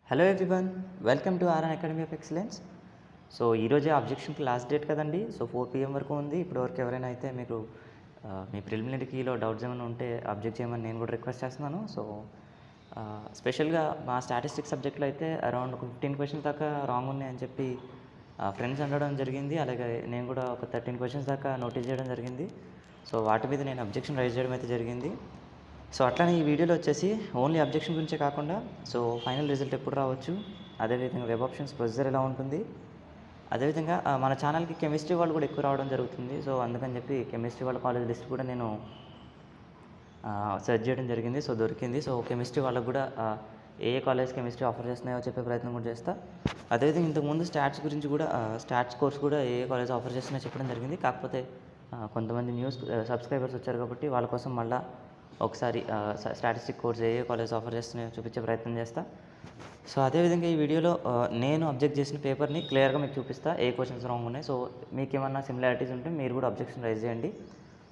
Hello everyone, welcome to RN academy of excellence. So ఈరోజే అబ్జెక్షన్కి last date కదండి. So 4 PM వరకు ఉంది. ఇప్పటివరకు ఎవరైనా అయితే మీకు మీ ప్రిలిమినరీ కీలో డౌట్స్ ఏమైనా ఉంటే అబ్జెక్ట్ చేయమని నేను కూడా రిక్వెస్ట్ చేస్తున్నాను. సో స్పెషల్గా మా స్టాటిస్టిక్స్ సబ్జెక్ట్లో అయితే అరౌండ్ ఒక 15 క్వశ్చన్స్ దాకా రాంగ్ ఉన్నాయని చెప్పి ఫ్రెండ్స్ అనడం జరిగింది. అలాగే నేను కూడా ఒక 13 క్వశ్చన్స్ దాకా నోటీస్ చేయడం జరిగింది. సో వాటి మీద నేను అబ్జెక్షన్ రైజ్ చేయడం అయితే జరిగింది. సో అట్లానే ఈ వీడియోలో వచ్చేసి ఓన్లీ అబ్జెక్షన్ గురించే కాకుండా సో ఫైనల్ రిజల్ట్ ఎప్పుడు రావచ్చు, అదేవిధంగా వెబ్ ఆప్షన్స్ ప్రొసీజర్ ఎలా ఉంటుంది, అదేవిధంగా మన ఛానల్కి కెమిస్ట్రీ వాళ్ళు కూడా ఎక్కువ రావడం జరుగుతుంది. సో అందుకని చెప్పి కెమిస్ట్రీ వాళ్ళ కాలేజ్ లిస్ట్ కూడా నేను సెర్చ్ చేయడం జరిగింది. సో దొరికింది. సో కెమిస్ట్రీ వాళ్ళకు కూడా ఏ కాలేజ్ కెమిస్ట్రీ ఆఫర్ చేస్తున్నాయో చెప్పే ప్రయత్నం కూడా చేస్తా. అదేవిధంగా ఇంతకుముందు స్టాట్స్ గురించి కూడా స్టాట్స్ కోర్స్ కూడా ఏ కాలేజ్ ఆఫర్ చేస్తున్నాయో చెప్పడం జరిగింది. కాకపోతే కొంతమంది న్యూస్ సబ్స్క్రైబర్స్ వచ్చారు కాబట్టి వాళ్ళ కోసం మళ్ళీ ఒకసారి స్టాటిస్టిక్ కోర్స్ ఏ కాలేజ్ ఆఫర్ చేస్తున్నాయో చూపించే ప్రయత్నం చేస్తా. సో అదేవిధంగా ఈ వీడియోలో నేను అబ్జెక్ట్ చేసిన పేపర్ని క్లియర్గా మీకు చూపిస్తా, ఏ క్వశ్చన్స్ రాంగ్ ఉన్నాయి. సో మీకు ఏమన్నా సిమిలారిటీస్ ఉంటే మీరు కూడా అబ్జెక్షన్ రైజ్ చేయండి.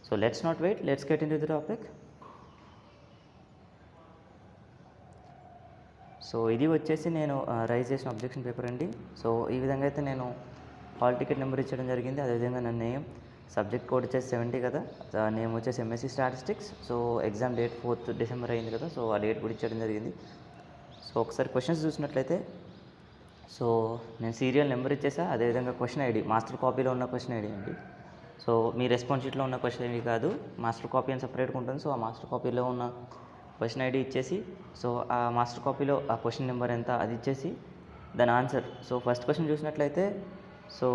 So let's not wait, let's get into the topic. So ఇది వచ్చేసి నేను రైజ్ చేసిన అబ్జెక్షన్ పేపర్ అండి. సో ఈ విధంగా అయితే నేను హాల్ టికెట్ నెంబర్ ఇచ్చడం జరిగింది. అదేవిధంగా నా నేమ్, సబ్జెక్ట్ కోడ్ వచ్చేసి 70 కదా, నేమ్ వచ్చేసి MSc statistics. So exam date 4th December అయింది కదా, సో ఆ డేట్ కూడా ఇచ్చడం జరిగింది. సో ఒకసారి క్వశ్చన్స్ చూసినట్లయితే సో నేను సీరియల్ నెంబర్ ఇచ్చేసా, అదేవిధంగా క్వశ్చన్ ఐడి మాస్టర్ కాపీలో ఉన్న క్వశ్చన్ ఐడి అండి. సో మీ రెస్పాన్స్ షీట్లో ఉన్న క్వశ్చన్ ఐడి కాదు, మాస్టర్ కాపీ అని సపరేట్గా ఉంటుంది. సో ఆ మాస్టర్ కాపీలో ఉన్న క్వశ్చన్ ఐడి ఇచ్చేసి, సో ఆ మాస్టర్ కాపీలో ఆ క్వశ్చన్ నెంబర్ ఎంత అది ఇచ్చేసి దాని ఆన్సర్. సో ఫస్ట్ క్వశ్చన్ చూసినట్లయితే సో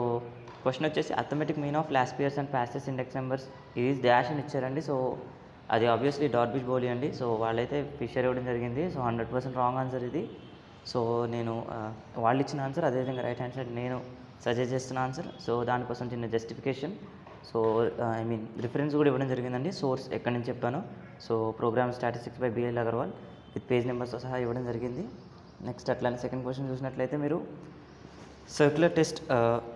క్వశ్చన్ వచ్చేసి arithmetic mean of Laspeyres and Paasche's index numbers is dash అని ఇచ్చారండి. సో అది ఆబ్వియస్లీ డార్బిష్ బౌలి అండి. సో వాళ్ళైతే ఫిషర్ ఇవ్వడం జరిగింది. సో 100% రాంగ్ ఆన్సర్ ఇది. సో నేను వాళ్ళు ఇచ్చిన ఆన్సర్, అదేవిధంగా రైట్ హ్యాండ్ సైడ్ నేను సజెస్ట్ చేస్తున్న ఆన్సర్. సో దానికోసం చిన్న జస్టిఫికేషన్, సో రిఫరెన్స్ కూడా ఇవ్వడం జరిగిందండి. సోర్స్ ఎక్కడి నుంచి చెప్పాను, so programme statistics by B L Agarwal with page నెంబర్స్తో సహా ఇవ్వడం జరిగింది. నెక్స్ట్ అట్లానే సెకండ్ క్వశ్చన్ చూసినట్లయితే మీరు సర్క్యులర్ టెస్ట్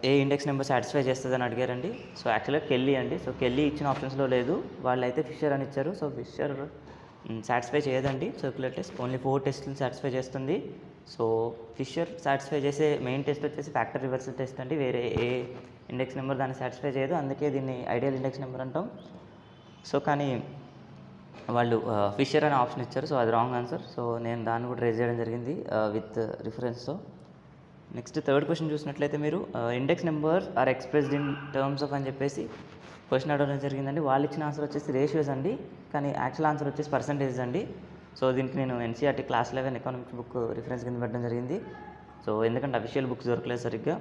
ఏ ఇండెక్స్ నెంబర్ సాటిస్ఫై చేస్తుందని అడిగారండి. సో యాక్చువల్గా కెల్లీ అండి. సో కెల్లీ ఇచ్చిన ఆప్షన్స్లో లేదు, వాళ్ళైతే ఫిషర్ అని ఇచ్చారు. సో ఫిషర్ సాటిస్ఫై చేయదండి సర్క్యులర్ టెస్ట్, ఓన్లీ 4 టెస్ట్ని సాటిస్ఫై చేస్తుంది. సో ఫిషర్ సాటిస్ఫై చేసే మెయిన్ టెస్ట్ వచ్చేసి ఫ్యాక్టర్ రివర్సల్ టెస్ట్ అండి. వేరే ఏ ఇండెక్స్ నెంబర్ దాన్ని సాటిస్ఫై చేయదు, అందుకే దీన్ని ఐడియల్ ఇండెక్స్ నెంబర్ అంటాం. సో కానీ వాళ్ళు ఫిషర్ అనే ఆప్షన్ ఇచ్చారు. సో అది రాంగ్ ఆన్సర్. సో నేను దాన్ని కూడా రేజ్ చేయడం జరిగింది విత్ రిఫరెన్స్తో. నెక్స్ట్ థర్డ్ క్వశ్చన్ చూసినట్లయితే మీరు index number are expressed in terms of అని చెప్పేసి క్వశ్చన్ అడగడం జరిగిందండి. వాళ్ళు ఇచ్చిన ఆన్సర్ వచ్చేసి రేషియోస్ అండి, కానీ యాక్చువల్ ఆన్సర్ వచ్చేసి పర్సంటేజ్ అండి. సో దీనికి నేను NCERT class 11 economics book reference కింద పెట్టడం జరిగింది. సో ఎందుకంటే అఫీషియల్ బుక్స్ దొరకలేదు సరిగ్గా,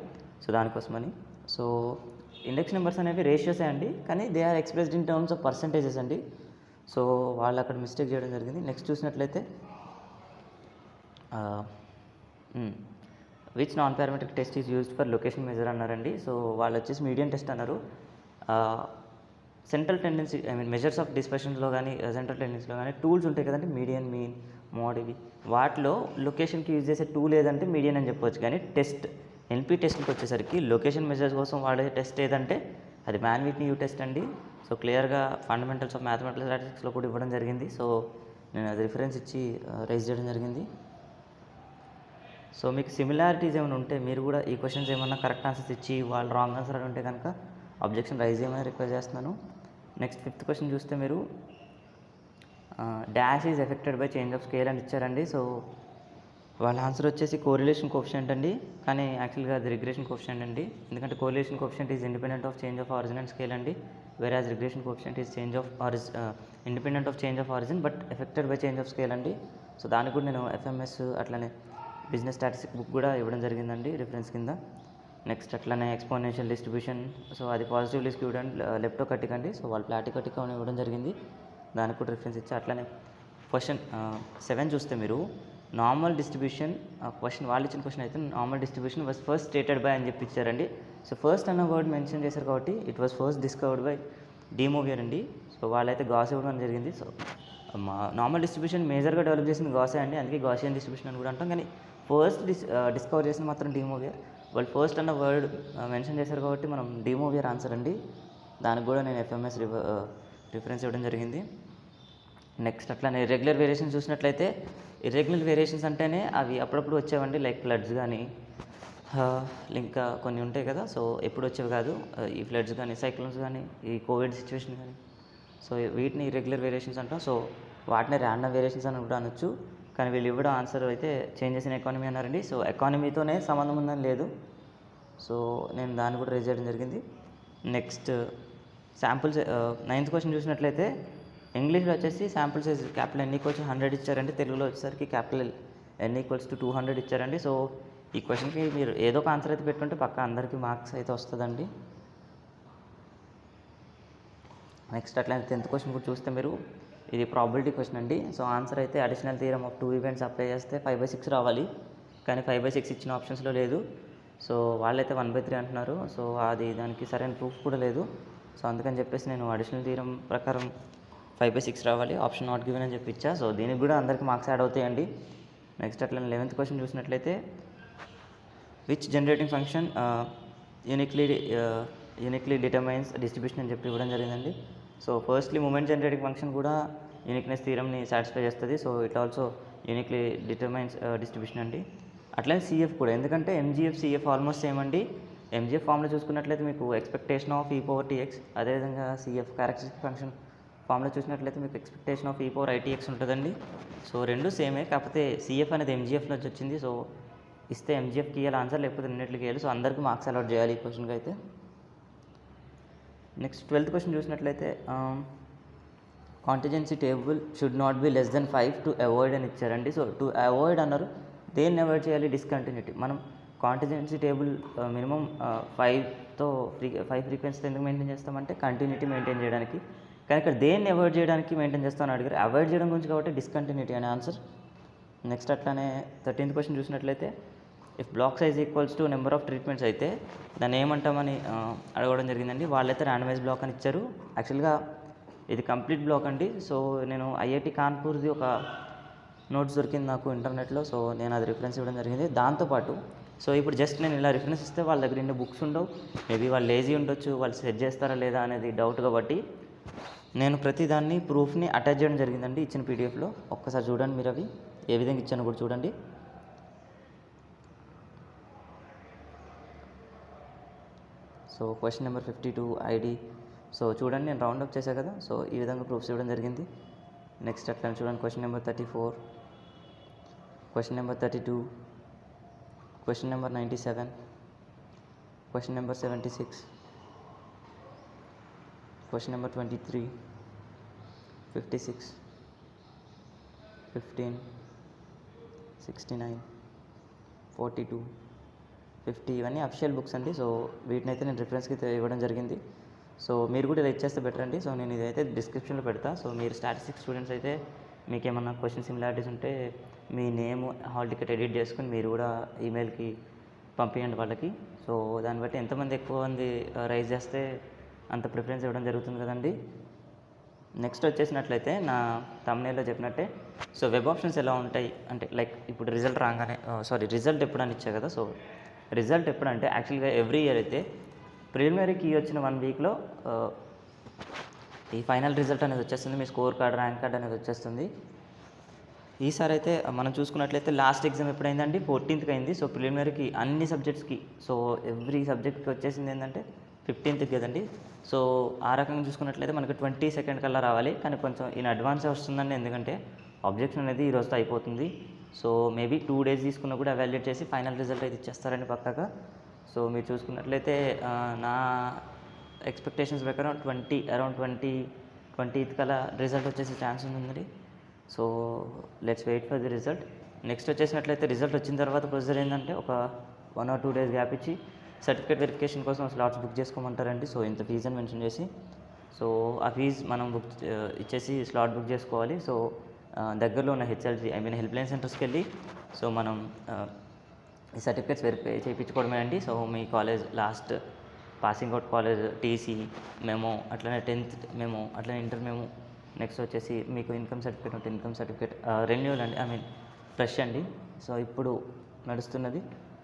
సో దానికోసమని. సో ఇండెక్స్ నెంబర్స్ అనేవి రేషియోసే అండి, కానీ they are expressed in terms of percentages అండి. సో వాళ్ళు అక్కడ మిస్టేక్ చేయడం జరిగింది. నెక్స్ట్ చూసినట్లయితే which non parametric test is used for location measure అన్నారండి. సో వాళ్ళు వచ్చేసి మీడియన్ టెస్ట్ అన్నారు. సెంట్రల్ టెండెన్సీ మెజర్స్ ఆఫ్ డిస్పర్షన్స్లో కానీ సెంట్రల్ టెండెన్సీలో కానీ టూల్స్ ఉంటాయి కదండి, మీడియన్, మీన్, మోడ్, ఇవి. వాటిలో లొకేషన్కి యూజ్ చేసే టూల్ ఏదంటే మీడియన్ అని చెప్పవచ్చు. కానీ టెస్ట్ ఎన్పీ టెస్ట్కి వచ్చేసరికి లొకేషన్ మెజర్స్ కోసం వాడే టెస్ట్ ఏదంటే అది మ్యాన్ విట్నీ యూ టెస్ట్ అండి. సో క్లియర్గా ఫండమెంటల్స్ ఆఫ్ మ్యాథమెటికల్ స్టాటిస్టిక్స్లో కూడా ఇవ్వడం జరిగింది. సో నేను అది రిఫరెన్స్ ఇచ్చి రైజ్ చేయడం జరిగింది. సో మీకు సిమిలారిటీస్ ఏమైనా ఉంటే మీరు కూడా ఈ క్వశ్చన్స్ ఏమన్నా కరెక్ట్ ఆన్సర్స్ ఇచ్చి వాళ్ళు రాంగ్ ఆన్సర్ అని ఉంటే కనుక అబ్జెక్షన్ రైజ్ చేయమని రిక్వెస్ట్ చేస్తున్నాను. నెక్స్ట్ ఫిఫ్త్ క్వశ్చన్ చూస్తే మీరు dash is affected by change of scale అని ఇచ్చారండి. సో వాళ్ళ ఆన్సర్ వచ్చేసి కోరిలేషన్ కోఎఫిషియంట్ అండి, కానీ యాక్చువల్గా అది రిగ్రెషన్ కోఎఫిషియంట్ అండి. ఎందుకంటే correlation coefficient is independent of change of origin and scale అండి, whereas regression coefficient is independent of change of origin but affected by change of scale అండి. సో దానికి కూడా నేను ఎఫ్ఎంఎస్ అట్లనే బిజినెస్ స్టాటిస్టిక్ బుక్ కూడా ఇవ్వడం జరిగిందండి రిఫరెన్స్ కింద. నెక్స్ట్ అట్లనే ఎక్స్పోనెన్షియల్ డిస్ట్రిబ్యూషన్, సో అది పాజిటివ్లీ స్క్యూడ్ అండ్ లెప్టోకటిక్ అండి. సో వాళ్ళు ప్లాటికటిక్ అని ఇవ్వడం జరిగింది, దానికి కూడా రిఫరెన్స్ ఇచ్చి. అట్లనే క్వశ్చన్ 7 చూస్తే మీరు నార్మల్ డిస్ట్రిబ్యూషన్ క్వశ్చన్, వాళ్ళు ఇచ్చిన క్వశ్చన్ అయితే normal distribution was first stated by అని చెప్పి ఇచ్చారండి. సో ఫస్ట్ అన్న వర్డ్ మెన్షన్ చేశారు కాబట్టి it was first discovered by De Moivre అండి. సో వాళ్ళైతే గాస్ ఇవ్వడం జరిగింది. సో నార్మల్ డిస్ట్రిబ్యూషన్ మేజర్గా డెవలప్ చేసింది గాసే అండి, అందుకే గాసియన్ డిస్ట్రిబ్యూషన్ అని కూడా అంటాం. కానీ ఫస్ట్ డిస్కవర్ చేసిన మాత్రం డిమోవియర్. వాళ్ళు ఫస్ట్ అన్న వర్డ్ మెన్షన్ చేశారు కాబట్టి మనం డిమోవియర్ ఆన్సర్ అండి. దానికి కూడా నేను ఎఫ్ఎంఎస్ రిఫరెన్స్ ఇవ్వడం జరిగింది. నెక్స్ట్ అట్లానే రెగ్యులర్ వేరియేషన్ చూసినట్లయితే ఇర్రెగ్యులర్ వేరియేషన్స్ అంటేనే అవి అప్పుడప్పుడు వచ్చేవండి, లైక్ ఫ్లడ్స్ కానీ ఇంకా కొన్ని ఉంటాయి కదా, సో ఎప్పుడు వచ్చేవి కాదు ఈ ఫ్లడ్స్ కానీ, సైక్లోన్స్ కానీ, ఈ కోవిడ్ సిచ్యువేషన్ కానీ. సో వీటిని ఇర్రెగ్యులర్ వేరియేషన్స్ అంటాం. సో వాటిని ర్యాండమ్ వేరియేషన్స్ అని కూడా అనొచ్చు. కానీ వీళ్ళు ఇవ్వడం ఆన్సర్ అయితే చేంజెస్ ఇన్ ఎకానమీ అన్నారండి. సో ఎకానమీతోనే సంబంధం ఉందని లేదు, సో నేను దాన్ని కూడా రేజ్ చేయడం జరిగింది. నెక్స్ట్ శాంపుల్స్ 9th క్వశ్చన్ చూసినట్లయితే ఇంగ్లీష్లో వచ్చేసి శాంపుల్ సైజ్ క్యాపిటల్ N = 100 ఇచ్చారండి. తెలుగులో వచ్చేసరికి క్యాపిటల్ N = 200 ఇచ్చారండి. సో ఈ క్వశ్చన్కి మీరు ఏదో ఒక ఆన్సర్ అయితే పెట్టుకుంటే పక్క అందరికీ మార్క్స్ అయితే వస్తుందండి. నెక్స్ట్ అట్లనే 10th క్వశ్చన్ కూడా చూస్తే మీరు ఇది ప్రాబిలిటీ క్వశ్చన్ అండి. సో ఆన్సర్ అయితే additional theorem of 2 events apply చేస్తే 5/6 రావాలి, కానీ 5/6 ఇచ్చిన ఆప్షన్స్లో లేదు. సో వాళ్ళైతే 1/3 అంటున్నారు. సో అది దానికి సరైన ప్రూఫ్ కూడా లేదు. సో అందుకని చెప్పేసి నేను అడిషనల్ థియరమ్ ప్రకారం 5/6 రావాలి, ఆప్షన్ నాట్ గివెన్ అని చెప్పి ఇచ్చా. సో దీనికి కూడా అందరికీ మార్క్స్ యాడ్ అవుతాయండి. నెక్స్ట్ అట్లా 11th క్వశ్చన్ చూసినట్లయితే which generating function uniquely determines distribution అని చెప్పి ఇవ్వడం జరిగిందండి. So firstly moment generating function కూడా యూనిక్నెస్ థియరమ్ని సాటిస్ఫై చేస్తుంది. So it also uniquely determines distribution అండి. అట్లనే సిఎఫ్ కూడా, ఎందుకంటే ఎంజీఎఫ్ సిఎఫ్ ఆల్మోస్ట్ సేమ్ అండి. ఎంజీఎఫ్ ఫామ్లో చూసుకున్నట్లయితే మీకు ఎక్స్పెక్టేషన్ ఆఫ్ e/tx, అదేవిధంగా సిఎఫ్ క్యారెక్టరిస్టిక్ ఫంక్షన్ ఫామ్లో చూసినట్లయితే మీకు ఎక్స్పెక్టేషన్ ఆఫ్ e/itx ఉంటుందండి. సో రెండు సేమే, కాకపోతే సిఎఫ్ అనేది ఎంజీఎఫ్ నుంచి వచ్చింది. సో ఇస్తే ఎంజీఎఫ్కి ఇవ్వాలి ఆన్సర్, లేకపోతే రెండింటికి ఇవ్వాలి. సో అందరికీ మార్క్స్ అలాట్ చేయాలి ఈ క్వశ్చన్కి అయితే. నెక్స్ట్ 12th క్వశ్చన్ చూసినట్లయితే contingency table should not be less than 5 to avoid అని ఇచ్చారండి. సో టు అవాయిడ్ అన్నారు, దేన్ని అవాయిడ్ చేయాలి? డిస్కంటిన్యూటీ. మనం కాంటిజెన్సీ టేబుల్ మినిమం 5తో 5 ఫ్రీక్వెన్సీతో ఎందుకు మెయింటైన్ చేస్తామంటే కంటిన్యూటీ మెయింటైన్ చేయడానికి. కానీ ఇక్కడ దేన్ని అవాయిడ్ చేయడానికి మెయింటైన్ చేస్తామని అడిగారు, అవాయిడ్ చేయడం గురించి కాబట్టి డిస్కంటిన్యూటీ అనే ఆన్సర్. నెక్స్ట్ అట్లానే 13th క్వశ్చన్ చూసినట్లయితే if block size equals to number of treatments అయితే దాన్ని ఏమంటామని అడగడం జరిగిందండి. వాళ్ళైతే ర్యాండమైజ్ బ్లాక్ అని ఇచ్చారు. యాక్చువల్గా ఇది కంప్లీట్ బ్లాక్ అండి. సో నేను ఐఐటి కాన్పూర్ది ఒక నోట్స్ దొరికింది నాకు ఇంటర్నెట్లో, సో నేను అది రిఫరెన్స్ ఇవ్వడం జరిగింది. దాంతోపాటు సో ఇప్పుడు జస్ట్ నేను ఇలా రిఫరెన్స్ ఇస్తే వాళ్ళ దగ్గర ఇన్ని బుక్స్ ఉండవు, మేబీ వాళ్ళు లేజీ ఉండొచ్చు, వాళ్ళు సెట్ చేస్తారా లేదా అనేది డౌట్ కాబట్టి నేను ప్రతిదాన్ని ప్రూఫ్ని అటాచ్ చేయడం జరిగిందండి ఇచ్చిన పీడిఎఫ్లో. ఒక్కసారి చూడండి మీరు, అవి ఏ విధంగా ఇచ్చానో కూడా చూడండి. So question number 52 ID. So చూడండి నేను రౌండ్ అప్ చేశాను కదా, సో ఈ విధంగా ప్రూఫ్స్ ఇవ్వడం జరిగింది. నెక్స్ట్ అట్లా చూడండి question number 34, question number 32, question number 97, question number 76, question number 23, 56, 15, 69, 42, 50 ఇవన్నీ అఫిషియల్ బుక్స్ అండి. సో వీటిని అయితే నేను రిఫరెన్స్కి ఇవ్వడం జరిగింది. సో మీరు కూడా ఇలా ఇచ్చేస్తే బెటర్ అండి. సో నేను ఇదైతే డిస్క్రిప్షన్లో పెడతా. సో మీరు స్టాటిస్టిక్స్ స్టూడెంట్స్ అయితే మీకు ఏమన్నా క్వశ్చన్ సిమిలారిటీస్ ఉంటే మీ నేమ్, హాల్ టికెట్ ఎడిట్ చేసుకుని మీరు కూడా ఈమెయిల్కి పంపించండి వాళ్ళకి. సో దాన్ని బట్టి ఎంతమంది ఎక్కువ మంది రైజ్ చేస్తే అంత ప్రిఫరెన్స్ ఇవ్వడం జరుగుతుంది కదండి. నెక్స్ట్ వచ్చేసినట్లయితే నా thumbnailలో చెప్పినట్టే సో వెబ్ ఆప్షన్స్ ఎలా ఉంటాయి అంటే లైక్ ఇప్పుడు రిజల్ట్ రాగానే రిజల్ట్ ఎప్పుడు అని ఇచ్చా కదా. సో రిజల్ట్ ఎప్పుడంటే యాక్చువల్గా ఎవ్రీ ఇయర్ అయితే ప్రిలిమినరీకి వచ్చిన 1 వీక్లో ఈ ఫైనల్ రిజల్ట్ అనేది వచ్చేస్తుంది, మీ స్కోర్ కార్డ్, ర్యాంక్ కార్డ్ అనేది వచ్చేస్తుంది. ఈసారి అయితే మనం చూసుకున్నట్లయితే లాస్ట్ ఎగ్జామ్ ఎప్పుడైందండి 14th అయింది. సో ప్రిలిమినరీకి అన్ని సబ్జెక్ట్స్కి, సో ఎవ్రీ సబ్జెక్ట్కి వచ్చేసింది ఏంటంటే 15th కదండి. సో ఆ రకంగా చూసుకున్నట్లయితే మనకు 22nd కల్లా రావాలి, కానీ కొంచెం ఇన్ అడ్వాన్సే వస్తుందండి, ఎందుకంటే ఆబ్జెక్షన్ అనేది ఈ రోజుతో అయిపోతుంది. సో మేబీ 2 days తీసుకున్నా కూడా ఎవాల్యుయేట్ చేసి ఫైనల్ రిజల్ట్ అయితే ఇచ్చేస్తారండి పక్కాగా. సో మీరు చూసుకున్నట్లయితే నా ఎక్స్పెక్టేషన్స్ ప్రకారం అరౌండ్ 20th కల్లా రిజల్ట్ వచ్చేసే ఛాన్స్ ఉందండి. So let's wait for the result. Next వచ్చేసినట్లయితే రిజల్ట్ వచ్చిన తర్వాత ప్రొసీజర్ ఏంటంటే ఒక 1 or 2 days గ్యాప్ ఇచ్చి సర్టిఫికేట్ వెరిఫికేషన్ కోసం స్లాట్స్ బుక్ చేసుకోమంటారండి. సో ఇంత ఫీజు అని మెన్షన్ చేసి, సో ఆ ఫీజు మనం బుక్ ఇచ్చేసి స్లాట్ బుక్ చేసుకోవాలి. సో దగ్గరలో ఉన్న హెల్ప్ లైన్ సెంటర్స్కి వెళ్ళి సో మనం ఈ సర్టిఫికేట్స్ వెరిఫై చేయించుకోవడమే అండి. సో మీ college last passing out college TC memo, అట్లనే 10th మెమో, అట్లనే ఇంటర్ మెమో, నెక్స్ట్ వచ్చేసి మీకు ఇన్కమ్ సర్టిఫికేట్ ఉంటే ఇన్కమ్ సర్టిఫికేట్, రెన్యూవల్ అండి, ఫ్రెష్ అండి. సో ఇప్పుడు నడుస్తున్నది.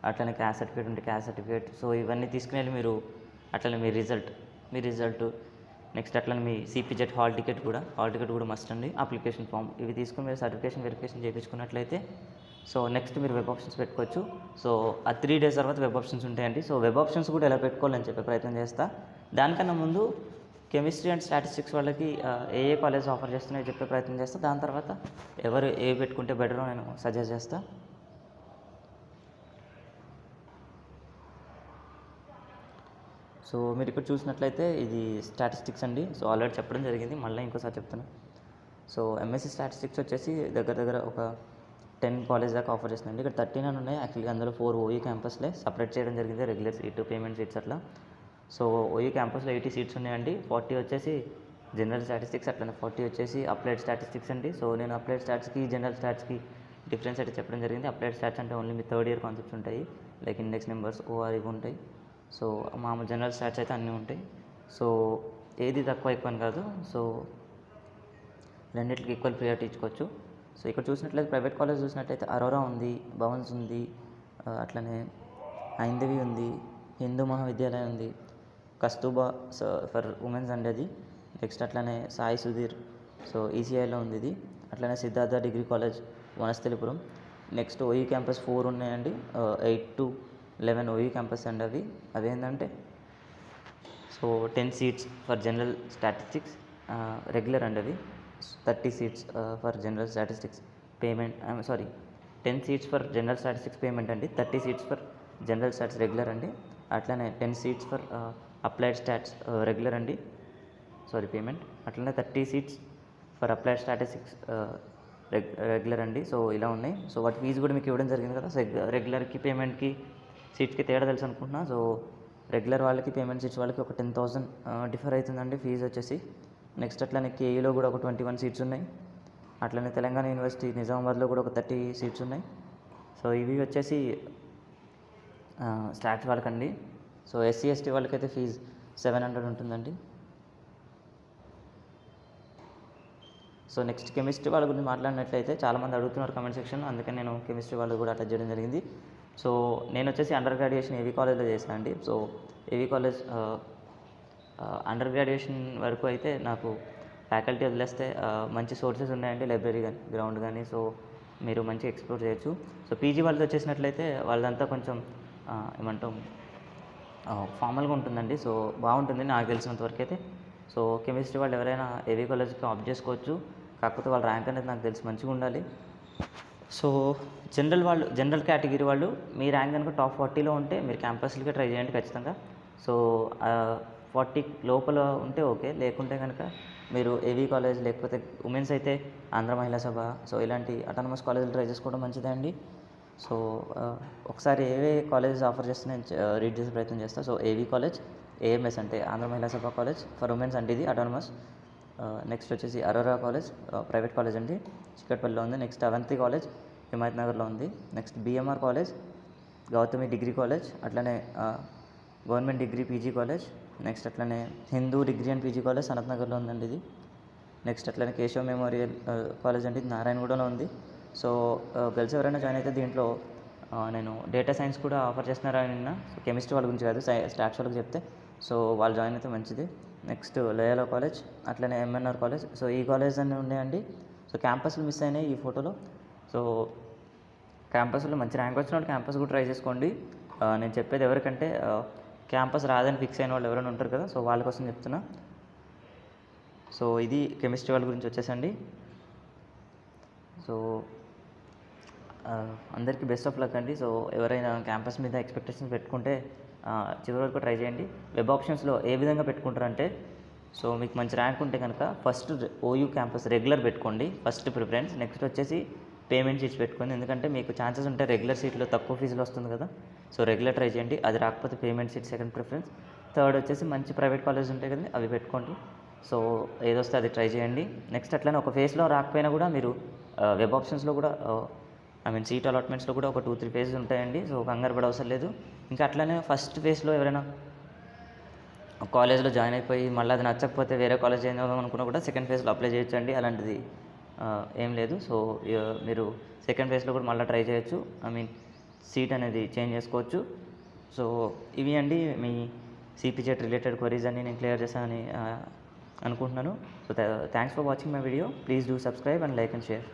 అట్లనే క్యాస్ట్ సర్టిఫికేట్ ఉంటే క్యాస్ట్ సర్టిఫికేట్. సో ఇవన్నీ తీసుకుని వెళ్ళి మీరు అట్లనే మీ రిజల్ట్ నెక్స్ట్ అట్లనే మీ సిపిజెట్ హాల్ టికెట్ కూడా మస్ట్ అండి. అప్లికేషన్ ఫామ్ ఇవి తీసుకుని మీరు సర్టిఫికేషన్ వెరిఫికేషన్ చేయించుకున్నట్లయితే సో నెక్స్ట్ మీరు వెబ్ ఆప్షన్స్ పెట్టుకోవచ్చు. సో ఆ 3 days తర్వాత వెబ్ ఆప్షన్స్ ఉంటాయండి. సో వెబ్ ఆప్షన్స్ కూడా ఎలా పెట్టుకోవాలని చెప్పే ప్రయత్నం చేస్తా. దానికన్నా ముందు కెమిస్ట్రీ అండ్ స్టాటిస్టిక్స్ వాళ్ళకి ఏ కాలేజ్ ఆఫర్ చేస్తున్నాయో చెప్పే ప్రయత్నం చేస్తా. దాని తర్వాత ఎవరు ఏ పెట్టుకుంటే బెటరో నేను సజెస్ట్ చేస్తా. సో మీరు ఇక్కడ చూసినట్లయితే ఇది స్టాటిస్టిక్స్ అండి. సో ఆల్రెడీ చెప్పడం జరిగింది, మళ్ళీ ఇంకోసారి చెప్తాను. సో ఎంఎస్సీ స్టాటిస్టిక్స్ వచ్చేసి దగ్గర ఒక 10 కాలేజ్ దాకా ఆఫర్ చేస్తుందండి. ఇక్కడ 13 ఉన్నాయి. యాక్చువల్గా అందులో 4 ఓఈ క్యాంపస్లే సపరేట్ చేయడం జరిగింది, రెగ్యులర్ సీటు, పేమెంట్ సీట్స్ అట్లా. సో ఓఈ క్యాంపస్లో 80 సీట్స్ ఉన్నాయండి. 40 వచ్చేసి జనరల్ స్టాటిస్టిక్స్, అట్లనే 40 వచ్చేసి అప్లైడ్ స్టాటిస్టిక్స్ అండి. సో నేను అప్లైడ్ స్టాట్స్కి జనరల్ స్టాట్స్కి డిఫరెన్స్ అయితే చెప్పడం జరిగింది. అప్లైడ్ స్టాట్స్ అంటే ఓన్లీ మీ 3rd year కాన్సెప్ట్స్ ఉంటాయి, లైక్ ఇండెక్స్ నెంబర్స్, ఓఆర్ ఇవి ఉంటాయి. సో మామూలు జనరల్ స్టాట్స్ అయితే అన్నీ ఉంటాయి. సో ఏది తక్కువ ఎక్కువ అని కాదు. సో రెండింటికి ఈక్వల్ ప్రియారిటీ ఇచ్చుకోవచ్చు. సో ఇక్కడ చూసినట్లయితే ప్రైవేట్ కాలేజ్ చూసినట్లయితే అరోరా ఉంది, భవన్స్ ఉంది, అట్లనే ఐందవి ఉంది, హిందూ మహావిద్యాలయం ఉంది, కస్తూబా ఫర్ ఉమెన్స్ అండి అది. నెక్స్ట్ అట్లనే సాయి సుధీర్, సో ఈసీఐలో ఉంది ఇది. అట్లనే Siddhartha degree college Vanasthalipuram. Next OE campus 4 ఉన్నాయండి, 8 to 11 ఓఈ క్యాంపస్ అండి అవి. అవేంటంటే so 10 seats for general statistics regular అండి అవి. 30 seats for general statistics payment 10 seats for general statistics payment అండి, 30 seats for general stats regular అండి. అట్లనే 10 seats for applied stats regular అండి, పేమెంట్. అట్లనే 30 seats for applied statistics regular అండి. So ఇలా ఉన్నాయి. సో వాటి ఫీజు కూడా మీకు ఇవ్వడం జరిగింది కదా. సో రెగ్యులర్కి పేమెంట్కి సీట్స్కి తేడా తెలుసు అనుకుంటున్నా. సో రెగ్యులర్ వాళ్ళకి పేమెంట్ సీట్స్ వాళ్ళకి ఒక 10,000 డిఫర్ అవుతుందండి ఫీజు వచ్చేసి. నెక్స్ట్ అట్లనే కేఈలో కూడా ఒక 21 seats ఉన్నాయి. అట్లనే తెలంగాణ యూనివర్సిటీ నిజామాబాద్లో కూడా ఒక 30 seats ఉన్నాయి. సో ఇవి వచ్చేసి స్టాట్స్ వాళ్ళకండి. సో ఎస్సీ ఎస్టీ వాళ్ళకైతే ఫీజు 700 ఉంటుందండి. సో నెక్స్ట్ కెమిస్ట్రీ వాళ్ళ గురించి మాట్లాడినట్లయితే చాలామంది అడుగుతున్నారు కమెంట్ సెక్షన్, అందుకని నేను కెమిస్ట్రీ వాళ్ళు కూడా అటాచ్ చేయడం జరిగింది. సో నేను వచ్చేసి అండర్ గ్రాడ్యుయేషన్ ఏవీ కాలేజ్లో చేశాను అండి. సో ఏవీ కాలేజ్ అండర్ గ్రాడ్యుయేషన్ వరకు అయితే నాకు ఫ్యాకల్టీ వదిలేస్తే మంచి సోర్సెస్ ఉన్నాయండి, లైబ్రరీ కానీ గ్రౌండ్ కానీ. సో మీరు మంచిగా ఎక్స్ప్లోర్ చేయొచ్చు. సో పీజీ వాళ్ళతో వచ్చేసినట్లయితే వాళ్ళంతా కొంచెం ఏమంటాం ఫార్మల్గా ఉంటుందండి. సో బాగుంటుంది నాకు తెలిసినంత వరకు అయితే. సో కెమిస్ట్రీ వాళ్ళు ఎవరైనా ఏవీ కాలేజ్కి ఆప్ట్ చేసుకోవచ్చు, కాకపోతే వాళ్ళ ర్యాంక్ అనేది నాకు తెలిసి మంచిగా ఉండాలి. సో జనరల్ కేటగిరీ వాళ్ళు మీ ర్యాంక్ కనుక టాప్ 40లో ఉంటే మీరు క్యాంపస్లకే ట్రై చేయండి ఖచ్చితంగా. సో 40 లోపల ఉంటే ఓకే, లేకుంటే కనుక మీరు ఏవీ కాలేజ్ లేకపోతే ఉమెన్స్ అయితే ఆంధ్ర మహిళా సభ, సో ఇలాంటి అటానమస్ కాలేజీలు ట్రై చేసుకోవడం మంచిదే అండి. సో ఒకసారి ఏవే కాలేజెస్ ఆఫర్ చేస్తే నేను రీడ్ చేసే ప్రయత్నం చేస్తాను. సో ఏవీ కాలేజ్, ఏఎంఎస్ అంటే ఆంధ్ర మహిళా సభ కాలేజ్ ఫర్ ఉమెన్స్ అంటే ఇది అటానమస్. నెక్స్ట్ వచ్చేసి అరోరా కాలేజ్ ప్రైవేట్ కాలేజ్ అండి, చిక్కట్పల్లిలో ఉంది. నెక్స్ట్ అవంతి కాలేజ్ హిమాయత్ నగర్లో ఉంది. Next BMR college, Gautami degree college, అట్లనే government degree PG college. Next అట్లనే Hindu degree and PG college Sanath నగర్లో ఉందండి ఇది. నెక్స్ట్ అట్లనే కేశవ్ మెమోరియల్ కాలేజ్ అండి, ఇది నారాయణగూడలో ఉంది. సో గర్ల్స్ ఎవరైనా జాయిన్ అయితే దీంట్లో నేను డేటా సైన్స్ కూడా ఆఫర్ చేస్తున్నారని నిన్న. సో కెమిస్ట్రీ వాళ్ళ గురించి కాదు, స్టాట్స్ వాళ్ళకి చెప్తే. సో వాళ్ళు జాయిన్ అయితే మంచిది. నెక్స్ట్ లోయలో కాలేజ్, అట్లనే ఎంఎన్ఆర్ కాలేజ్. సో ఈ కాలేజ్ అన్నీ ఉన్నాయండి. సో క్యాంపస్లు మిస్ అయినాయి ఈ ఫోటోలో. సో క్యాంపస్లో మంచి ర్యాంక్ వచ్చిన వాళ్ళు క్యాంపస్ కూడా ట్రై చేసుకోండి. నేను చెప్పేది ఎవరికంటే క్యాంపస్ రాదని ఫిక్స్ అయిన వాళ్ళు ఎవరైనా ఉంటారు కదా, సో వాళ్ళ కోసం చెప్తున్నా. సో ఇది కెమిస్ట్రీ వాళ్ళ గురించి వచ్చేసండి. సో అందరికీ బెస్ట్ ఆఫ్ లక్ అండి. సో ఎవరైనా క్యాంపస్ మీద ఎక్స్పెక్టేషన్స్ పెట్టుకుంటే చివరి వరకు ట్రై చేయండి. వెబ్ ఆప్షన్స్లో ఏ విధంగా పెట్టుకుంటారంటే, సో మీకు మంచి ర్యాంక్ ఉంటే కనుక ఫస్ట్ ఓయూ క్యాంపస్ రెగ్యులర్ పెట్టుకోండి, ఫస్ట్ ప్రిఫరెన్స్. నెక్స్ట్ వచ్చేసి పేమెంట్ సీట్స్ పెట్టుకోండి, ఎందుకంటే మీకు ఛాన్సెస్ ఉంటే రెగ్యులర్ సీట్లో తక్కువ ఫీజులో వస్తుంది కదా. సో రెగ్యులర్ ట్రై చేయండి, అది రాకపోతే payment seat second preference. Third వచ్చేసి మంచి ప్రైవేట్ కాలేజ్ ఉంటాయి కదండి, అవి పెట్టుకోండి. సో ఏదొస్తే అది ట్రై చేయండి. నెక్స్ట్ అట్లనే ఒక ఫేజ్లో రాకపోయినా కూడా మీరు వెబ్ ఆప్షన్స్లో కూడా సీట్ అలాట్మెంట్స్లో కూడా ఒక 2-3 phases ఉంటాయండి. సో కంగారు పడే అవసరం లేదు. ఇంకా అట్లనే ఫస్ట్ ఫేజ్లో ఎవరైనా కాలేజ్లో జాయిన్ అయిపోయి మళ్ళీ అది నచ్చకపోతే వేరే కాలేజ్ జాయిన్ అవుదాం అనుకున్నా కూడా సెకండ్ ఫేజ్లో అప్లై చేయొచ్చండి, అలాంటిది ఏం లేదు. సో మీరు సెకండ్ ఫేజ్లో కూడా మళ్ళీ ట్రై చేయొచ్చు, సీట్ అనేది చేంజ్ చేసుకోవచ్చు. సో ఇవి అండి మీ సిపిజెట్ రిలేటెడ్ క్వరీస్ అన్నీ నేను క్లియర్ చేశానని అనుకుంటున్నాను. So thanks for watching my video. Please do subscribe and like and share.